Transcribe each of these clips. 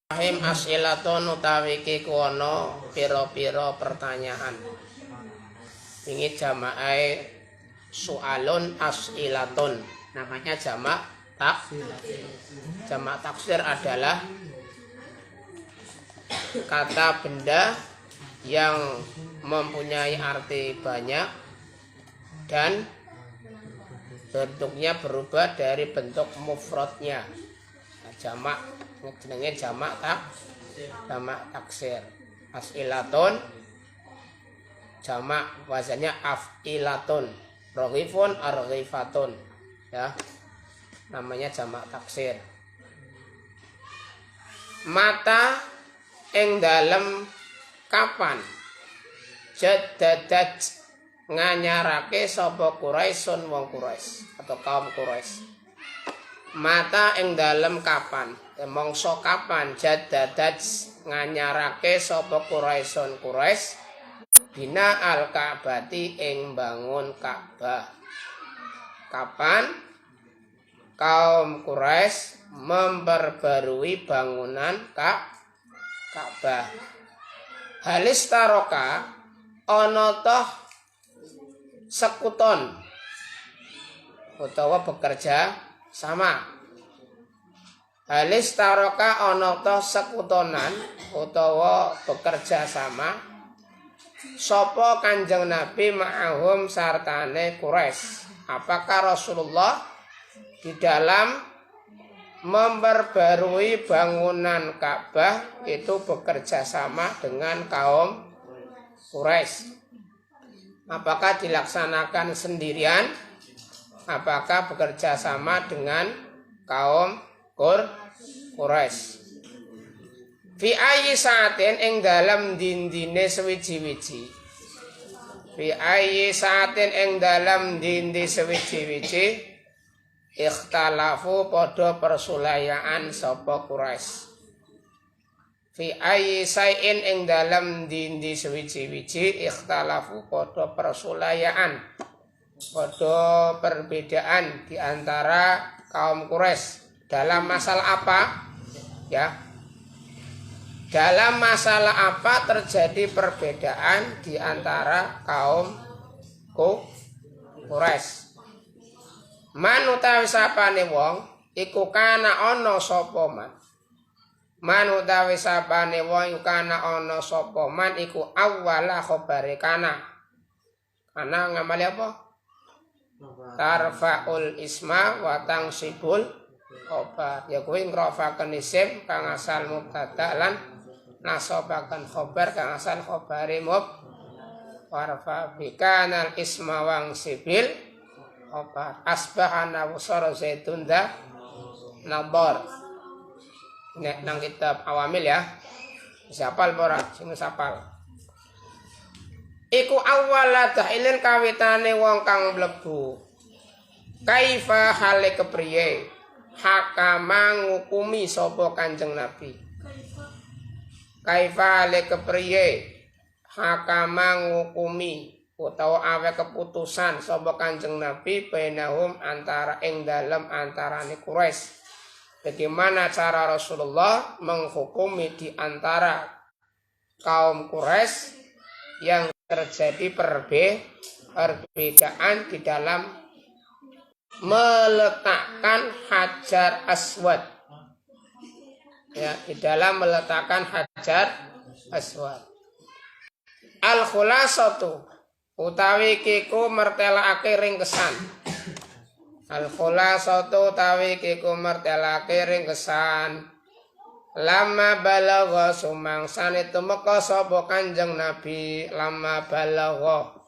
Rahim as'ilatun utawi iki kuwana pira-pira pertanyaan. Ini jamaah soalun as'ilatun. Namanya jamak taksir adalah kata benda yang mempunyai arti banyak dan bentuknya berubah dari bentuk mufradnya. Jamak jenenge jamak taksir. As'ilatun jamak wazannya af'ilatun, raghifun arghifatun, ya, namanya jamak taksir. Mata ing dalem kapan jaddadat nganyarake sapa Quraisyun wong Quraisy atau kaum Quraisy. Mata ing dalem kapan, mongso kapan jaddadat nganyarake sapa Quraisyun Quraisy bina al-Ka'bati ing bangun Ka'bah. Kapan kaum Quraisy memperbarui bangunan Ka'bah. Halis taroka ana toh sekuton utawa bekerja sama. Halis taroka ana toh sekutonan utawa bekerja sama sapa Kanjeng Nabi ma'ahum sartane Quraisy. Apakah Rasulullah di dalam memperbarui bangunan Ka'bah itu bekerja sama dengan kaum Quraisy? Apakah dilaksanakan sendirian? Apakah bekerja sama dengan kaum Quraisy? Fi ayyi sa'atin ing dalam dindine sewiji-wiji. Fi ayyi sa'atin ing dalam dindi sewiji-wiji ikhtalafu padha persulayaan sapa Quraisy. Fi ayyi sa'in ing dalam dindi sewiji-wiji ikhtalafu padha persulayaan, padha perbedaan di antara kaum Quraisy dalam masalah apa? Ya. Dalam masalah apa terjadi perbedaan di antara kaum Quraisy? Man utawi sapane wong iku kana ana sapa man. Man utawi sapane wong kana ana sapa man iku awwala khabare kana. Kana ngamali apa? Tarfa'ul isma wa tangsibul khabar. Ya kuwi ngrafaken isim kang asal mubtada lan nasabaken khabar kang asal khabare warfa bikanal isma wang sibil khabar. Asbahana wasara zaitun da nabar. Nek nang kitab awamil ya. Siapal ora sing sapal. Iku awwala tahilin kawitane wong kang mlebu. Kaifa hale kepriye hakama ngukumi sapa Kanjeng Nabi. Kaifa hale kepriye hakama ngukumi utawa awe keputusan sapa Kanjeng Nabi bainahum antara ing dalem antarane Quraisy. Bagaimana cara Rasulullah menghukumi di antara kaum Quraisy yang terjadi perbedaan di dalam meletakkan hajar aswad, ya, di dalam meletakkan hajar aswad. Al khulasatu utawi kiku mertelake ringkesan. Al khulasatu utawi kiku mertelake ringkesan. Lama balagha sumangsane tumeka sapa Kanjeng Nabi. Lama balagha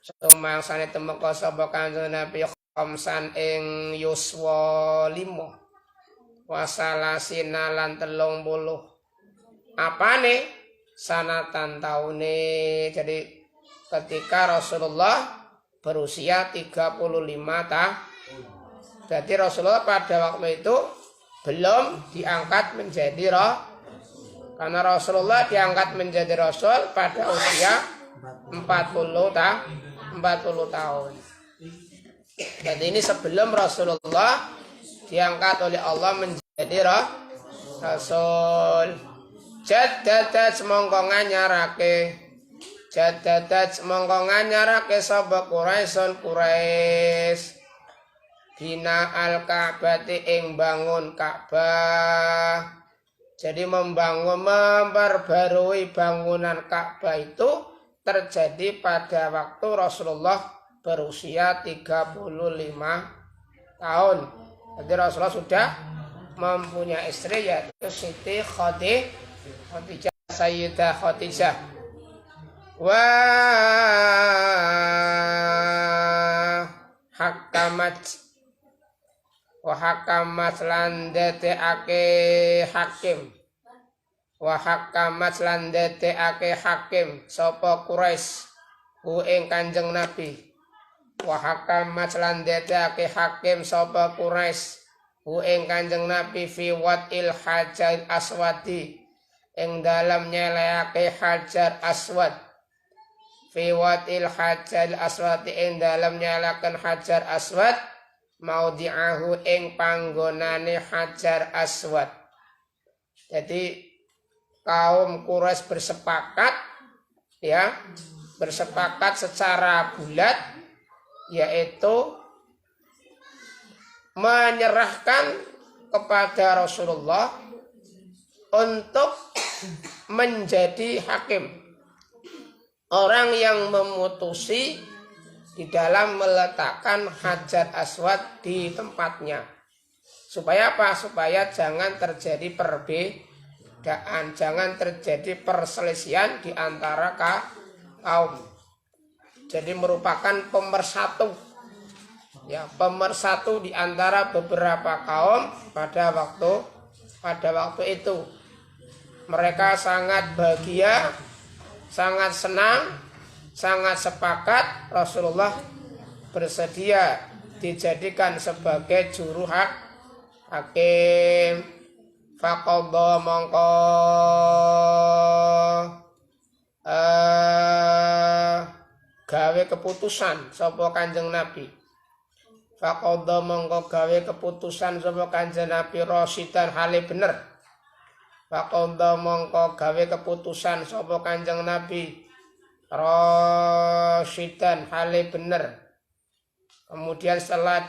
sumangsane tumeka sapa Kanjeng Nabi khamsan ing yuswa 5 wasalasina lan 30. Apane? Sanatan taune. Jadi ketika Rasulullah berusia 35 tahun. Jadi Rasulullah pada waktu itu belum diangkat menjadi karena Rasulullah diangkat menjadi Rasul pada usia 40 tahun. Jadi ini sebelum Rasulullah diangkat oleh Allah menjadi Rasul. Jaddadat mongko nganyarake sapa Quraisy bina al-Ka'bati ing bangun Ka'bah. Jadi memperbarui bangunan Ka'bah itu terjadi pada waktu Rasulullah berusia 35 tahun. Jadi Rasulullah sudah mempunyai istri yaitu Siti Khadijah, Sayyidah Khadijah. Hakamat lan deteake hakim sapa Quraisy hu ing Kanjeng Nabi. Hakamat lan deteake hakim sapa Quraisy hu ing Kanjeng Nabi fi watil hajar aswadi ing dalam nyelehake hajar aswad. Fi watil hajar aswadi ing dalam nyalakan hajar aswad maudhi'ahu ing panggonane hajar aswad. Jadi kaum Quraisy bersepakat secara bulat yaitu menyerahkan kepada Rasulullah untuk menjadi hakim, orang yang memutusi di dalam meletakkan hajar aswad di tempatnya. Supaya apa? Supaya jangan terjadi perbedaan, jangan terjadi perselisihan di antara kaum. Jadi merupakan pemersatu di antara beberapa kaum pada waktu itu. Mereka sangat bahagia, sangat senang, sangat sepakat Rasulullah bersedia dijadikan sebagai juru hakim. Faqadha mongko gawe keputusan sapa Kanjeng Nabi. Faqadha mongko gawe keputusan sapa Kanjeng Nabi Rasyidan hale bener. Faqadha mongko gawe keputusan sapa Kanjeng Nabi Rasyidan hale bener. Kemudian setelah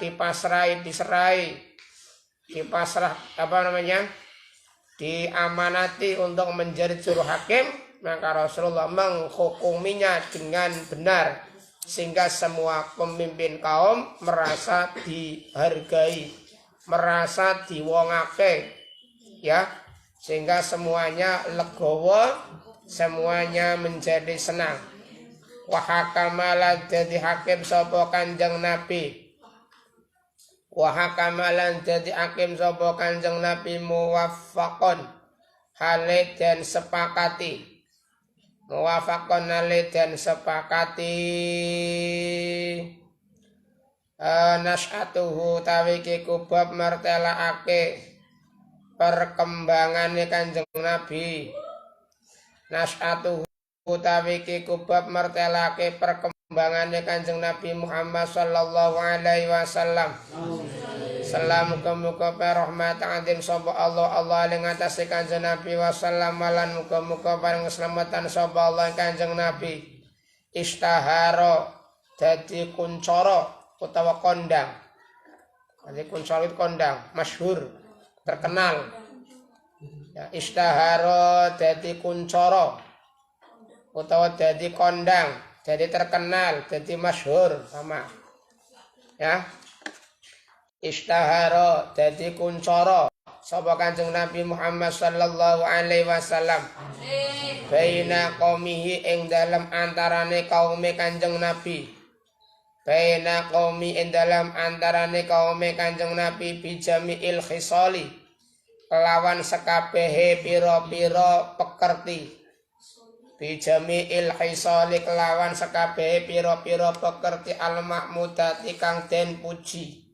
diamanati untuk menjadi juru hakim, maka Rasulullah menghukuminya dengan benar sehingga semua pemimpin kaum merasa dihargai, merasa diwongake, sehingga semuanya legowo, semuanya menjadi senang. Wa hakamalan jadi hakim sapa Kanjeng Nabi. Wa hakamalan jadi hakim sapa Kanjeng Nabi muwaffaqon hale dan sepakati. Muwaffaqon hale dan sepakati nasyatuhu tawiki kubab martelaake perkembangane Kanjeng Nabi. Nasyatuhu tawiki kubab martelake perkembangannya Kanjeng Nabi Muhammad sallallahu alaihi wasallam. Salam muga-muga rahmat adim sapa Allah ing atase Kanjeng Nabi wasallam lan muga-muga paring keselamatan sapa Allah Kanjeng Nabi. Istahara dadi kuncara utawa kondang. Dadi kuncara itu kondang, masyhur, terkenal. Ya, istahara dadi kuncara utawa dadi kondang, jadi terkenal, jadi masyhur sama. Ya. Istahara dadi kuncara sapa Kanjeng Nabi Muhammad sallallahu alaihi wasallam. Baina qaumihi ing dalam antarane kaume Kanjeng Nabi. Baina qaumi ing dalam antarane kaume Kanjeng Nabi bijamiil khisali. Kelawan sekabehe pira-pira pekerti. Bijamiil khisali kelawan sekabehe pira-pira pekerti al-mahmudati kang den puji.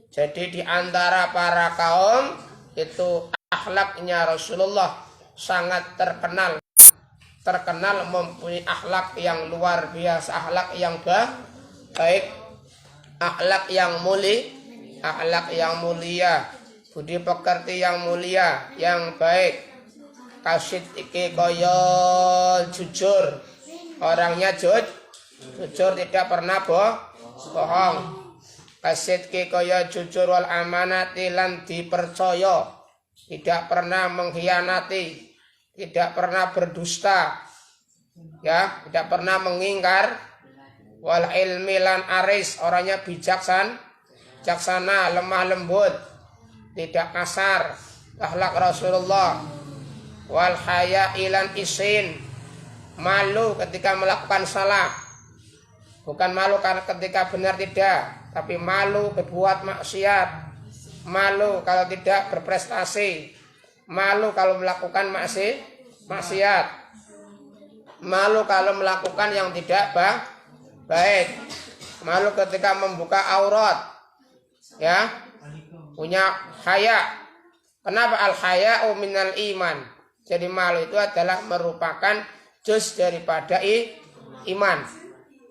Jadi di antara para kaum itu akhlaknya Rasulullah sangat terkenal mempunyai akhlak yang luar biasa, akhlak yang baik, akhlak yang mulia, budi pekerti yang mulia, yang baik. Kasidiki kaya jujur, orangnya jujur tidak pernah bohong. Kasidiki kaya jujur wal amanati lan dipercaya, tidak pernah mengkhianati, tidak pernah berdusta, ya, tidak pernah mengingkar. Wal ilmi lan aris, orangnya bijaksana, lemah lembut, tidak kasar, akhlak Rasulullah. Wal haya ilan isin, malu ketika melakukan salah, bukan malu karena ketika benar tidak, tapi malu berbuat maksiat, malu kalau tidak berprestasi, malu kalau melakukan maksiat, malu kalau melakukan yang tidak baik, malu ketika membuka aurat, ya, punya haya. Kenapa? Al haya'u minal iman. Jadi malu itu adalah merupakan juz daripada iman.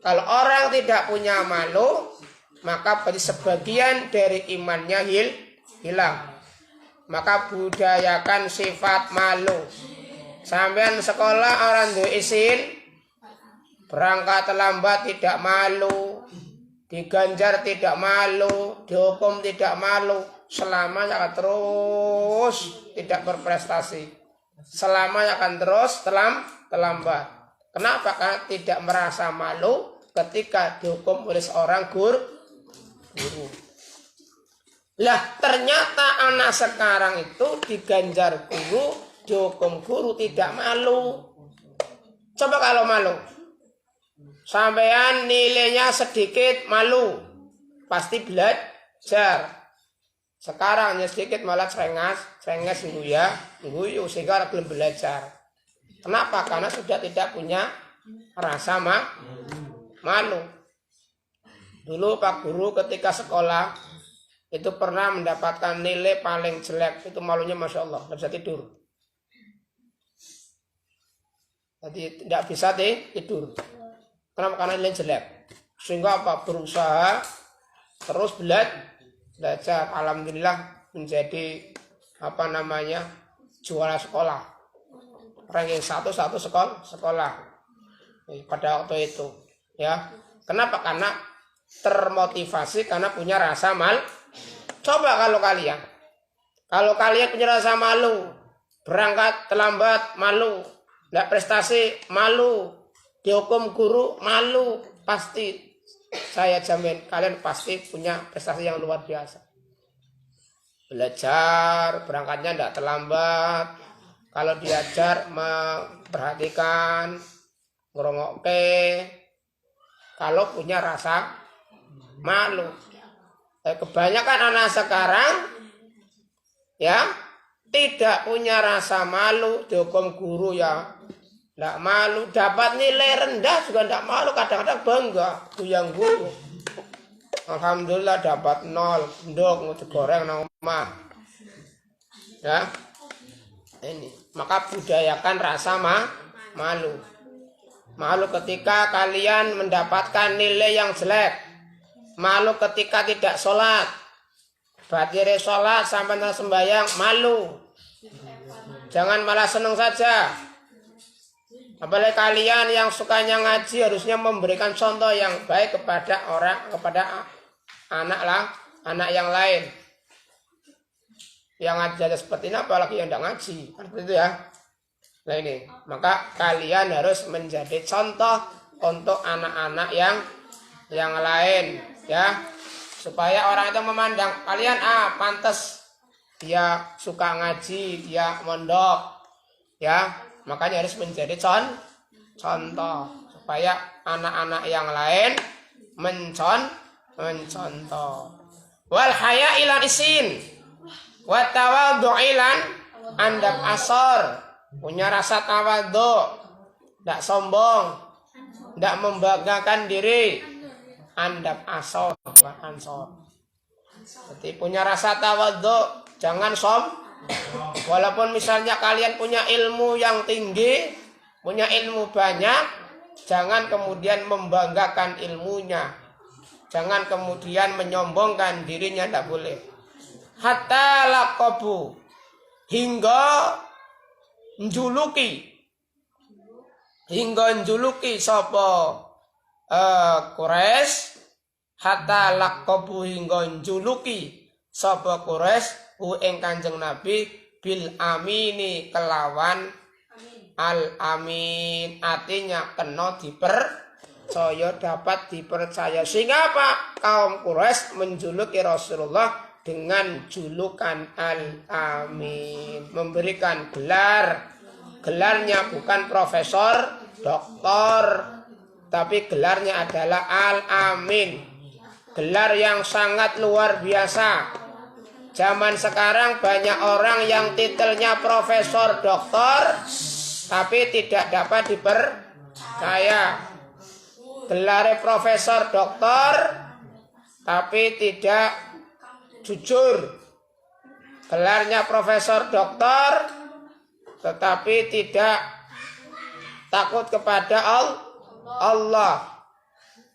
Kalau orang tidak punya malu, maka sebagian dari imannya hilang. Maka budayakan sifat malu. Sampean sekolah orang duwe isin, berangkat terlambat tidak malu, diganjar tidak malu, dihukum tidak malu, selamanya akan terus tidak berprestasi. Selamanya akan terus terlambat. Kenapa? Karena tidak merasa malu ketika dihukum oleh seorang guru. Lah ternyata anak sekarang itu diganjar guru, dihukum guru tidak malu. Coba kalau malu, sampean nilainya sedikit malu, pasti belajar. Sekarang hanya sedikit malah cengas guyu sehingga belum belajar. Kenapa? Karena sudah tidak punya rasa malu. Dulu Pak Guru ketika sekolah itu pernah mendapatkan nilai paling jelek, itu malunya Masya Allah, tidak bisa tidur. Jadi tidak bisa tidur. Kenapa? Karena nilai jelek. Sehingga apa? Berusaha terus belajar. Alhamdulillah menjadi juara sekolah, ranking 1 sekolah pada waktu itu, ya. Kenapa? Karena termotivasi, karena punya rasa malu. Coba kalau kalian punya rasa malu, berangkat terlambat malu, tidak prestasi malu, dihukum guru malu, pasti saya jamin kalian pasti punya prestasi yang luar biasa. Belajar, berangkatnya tidak terlambat. Kalau diajar memperhatikan, ngerongok. Kalau punya rasa malu. Kebanyakan anak sekarang, ya, tidak punya rasa malu, dihukum guru ya tidak malu, dapat nilai rendah juga tidak malu, kadang-kadang bangga yang guru. Alhamdulillah dapat 0, ndok digoreng nang omah. Ya. Ini, maka budayakan rasa malu. Malu ketika kalian mendapatkan nilai yang jelek. Malu ketika tidak sholat. Batire sholat sampai sembahyang malu. Jangan malah senang saja. Apalagi kalian yang sukanya ngaji harusnya memberikan contoh yang baik kepada anak yang lain. Yang ngaji ada seperti ini, apalagi yang tidak ngaji, seperti itu ya. Nah ini, maka kalian harus menjadi contoh untuk anak-anak yang lain, ya, supaya orang itu memandang kalian pantas dia suka ngaji, dia mondok, ya. Makanya harus menjadi contoh supaya anak-anak yang lain mencontoh. Wal haya ilan isin, wa tawadhu ilan andap asor, punya rasa tawadhu, tidak sombong, tidak membanggakan diri, andap asor, ansor. Jadi punya rasa tawadhu, jangan walaupun misalnya kalian punya ilmu yang tinggi, punya ilmu banyak, jangan kemudian membanggakan ilmunya. Jangan kemudian menyombongkan dirinya, tidak boleh. hatta laqabu hingga njuluki sapa Quraisy, hatta laqabu hingga njuluki sapa Quraisy ing Kanjeng Nabi bil amini kelawan al amin, artinya kena dipercaya, dapat dipercaya. Sehingga apa? Kaum Quraisy menjuluki Rasulullah dengan julukan al amin, memberikan gelarnya bukan profesor, doktor, tapi gelarnya adalah Al-Amin. Gelar yang sangat luar biasa. Zaman sekarang banyak orang yang titelnya profesor, doktor, tapi tidak dapat dipercaya. Gelar profesor, doktor, tapi tidak jujur. Gelarnya profesor, doktor, tetapi tidak takut kepada Allah.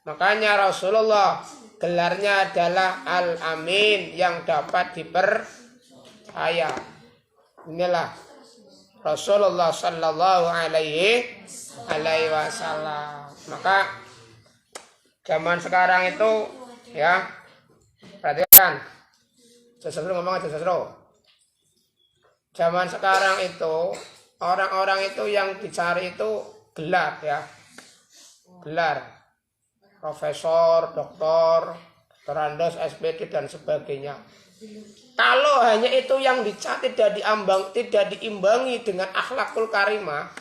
Makanya Rasulullah gelarnya adalah Al-Amin, yang dapat dipercaya. Inilah Rasulullah sallallahu alaihi wasallam. Maka zaman sekarang itu ya, perhatikan. Sesuatu ngomong aja sesuatu. Zaman sekarang itu orang-orang itu yang dicari itu gelar ya. Gelar profesor, doktor, terandos, SPD dan sebagainya. Kalau hanya itu yang dicari, tidak diimbangi dengan akhlakul karimah,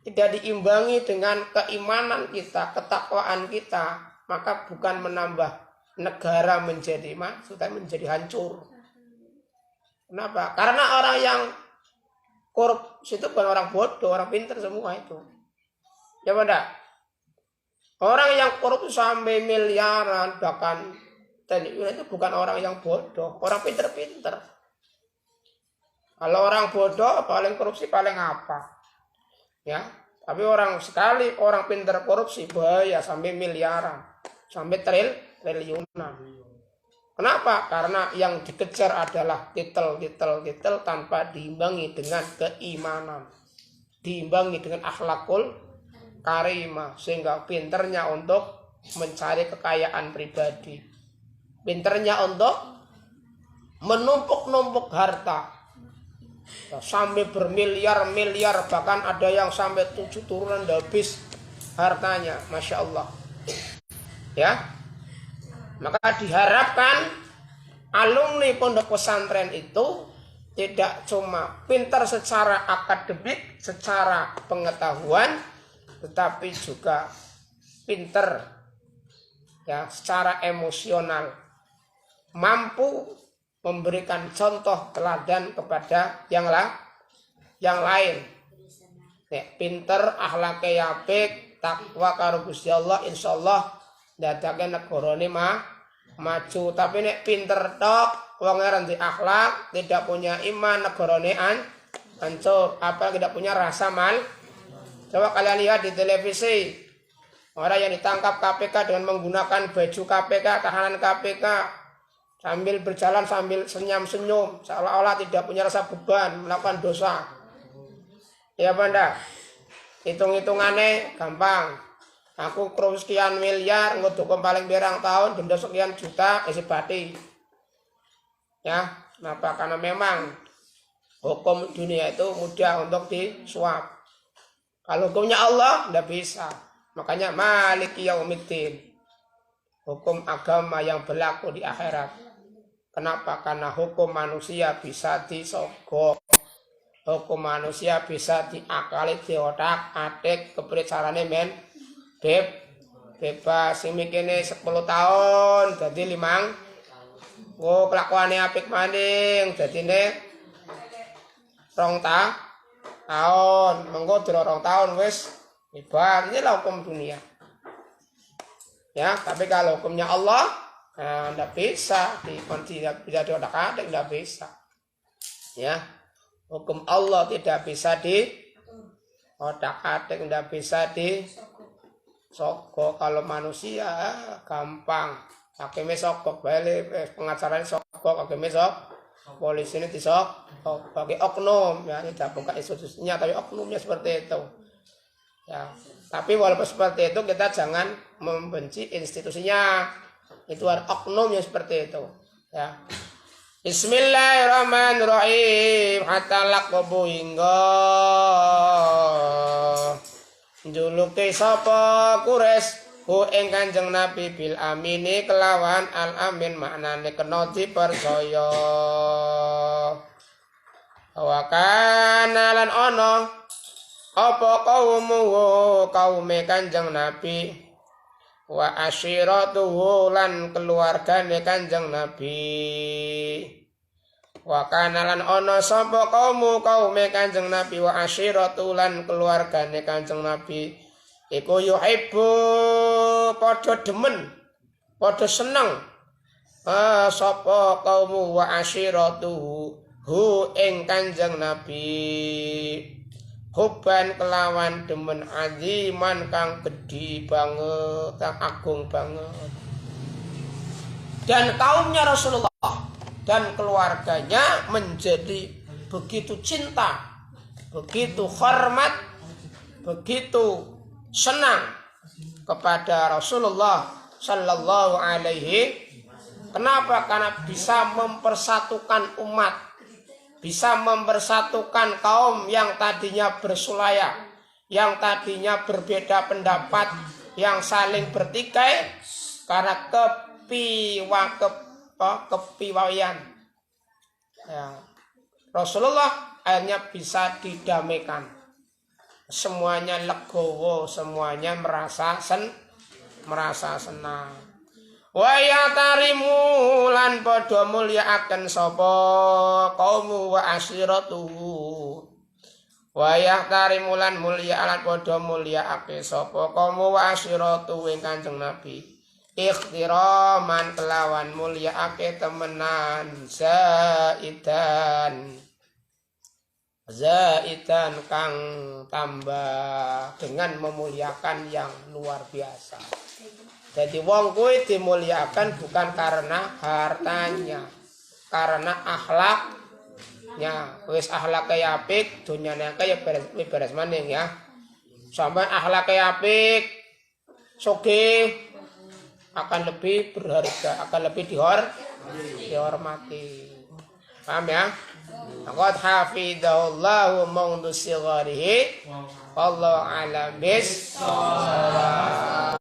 tidak diimbangi dengan keimanan kita, ketakwaan kita, maka bukan menambah negara menjadi maju, tapi menjadi hancur. Kenapa? Karena orang yang korupsi itu bukan orang bodoh, orang pintar semua itu. Ya pada orang yang korupsi sampai miliaran bahkan triliun itu bukan orang yang bodoh, orang pintar-pintar. Kalau orang bodoh paling korupsi paling apa? Ya, tapi orang pintar korupsi bahaya sampai miliaran, sampai triliunan. Kenapa? Karena yang dikejar adalah titel tanpa diimbangi dengan keimanan, diimbangi dengan akhlakul karimah, sehingga pinternya untuk mencari kekayaan pribadi, pinternya untuk menumpuk-numpuk harta sampai bermiliar-miliar, bahkan ada yang sampai 7 turunan habis hartanya, masya Allah. Ya. Maka diharapkan alumni pondok pesantren itu tidak cuma pintar secara akademik, secara pengetahuan, tetapi juga pintar ya secara emosional, mampu memberikan contoh teladan kepada yang lain. Ya, pintar, akhlaknya apik, takwa karo Gusti Allah, insyaallah dadake negarane maju. Tapi nek pinter tok, wong ora ndek akhlak, tidak punya iman, negarane hancur. Apa tidak punya rasa mal? Coba kalian lihat di televisi, orang yang ditangkap KPK dengan menggunakan baju KPK, tahanan KPK, sambil berjalan sambil senyum-senyum, seolah-olah tidak punya rasa beban melakukan dosa. Ya Banda, hitung-hitungannya gampang. Aku krus sekian miliar, ngedukum paling berang tahun, denda sekian juta, isi bati. Ya, kenapa? Karena memang hukum dunia itu mudah untuk disuap. Kalau hukumnya Allah, tidak bisa. Makanya Maliki Yaumiddin, hukum agama yang berlaku di akhirat. Kenapa? Karena hukum manusia bisa disogok. Hukum manusia bisa diakali, diotak-atik, kepriye carane men. Bebas sing mikirne 10 tahun dadi 5. Kelakuane apik maning dadine 2 tahun. Mengko dira 2 tahun wis bebas. Inilah hukum dunia. Ya, tapi kalau hukumnya Allah tidak bisa tidak bisa diotak-atik, tidak bisa. Ya. Hukum Allah tidak bisa diotak-atik, tidak bisa sogok. Kalau manusia gampang, hakimnya sogok, balik pengacaranya sogok. kok mesok polisi ini disok bagi oknum ya, tidak bukan institusinya tapi oknumnya seperti itu ya. Tapi walaupun seperti itu kita jangan membenci institusinya, itu ada oknum yang seperti itu ya. Bismillahirrahmanirrahim. Hatta laqabu hingga juluke sapa Quraisy hu ing Kanjeng Nabi bil amini kelawan al amin maknane kena dipercaya. Wa kana lan ana apa kaume Kanjeng Nabi wa asyiratuhu lan keluargane Kanjeng Nabi. Wa kana lan ana sapa kaume Kanjeng Nabi wa asyiratuhu lan keluargane Kanjeng Nabi iku yuhibbu padha demen padha seneng sapa kaumu wa asyiratuhu hu ing Kanjeng Nabi hubban kelawan demen aziman kang gedhi banget, kang agung banget. Dan kaumnya Rasulullah dan keluarganya menjadi begitu cinta, begitu hormat, begitu senang kepada Rasulullah sallallahu alaihi. Kenapa? Karena bisa mempersatukan umat, bisa mempersatukan kaum yang tadinya bersulayah, yang tadinya berbeda pendapat, yang saling bertikai karena kepiawaian. Ya. Rasulullah akhirnya bisa didamaikan. Semuanya legowo, semuanya merasa senang. Wa yatarimu lan padha mulyakaken sapa kaum wa asyiratuhu. Wa yatarimu lan mulya lan padha mulyakake sapa kaum wa asyiratuhu ing Kanjeng Nabi. Ikhtiraman kelawan mulyakake temenan zaidan kang tambah dengan memuliakan yang luar biasa. Jadi wong kuwi dimuliakan bukan karena hartanya, karena akhlaknya. Wis akhlake apik, dunyane kaya beres maning ya. Sampai akhlake apik, sugih akan lebih berharga, akan lebih dihormati. Paham ya? Laqad hafidhahullahu mundu sigharihi wallahu a'lam bis-shawab.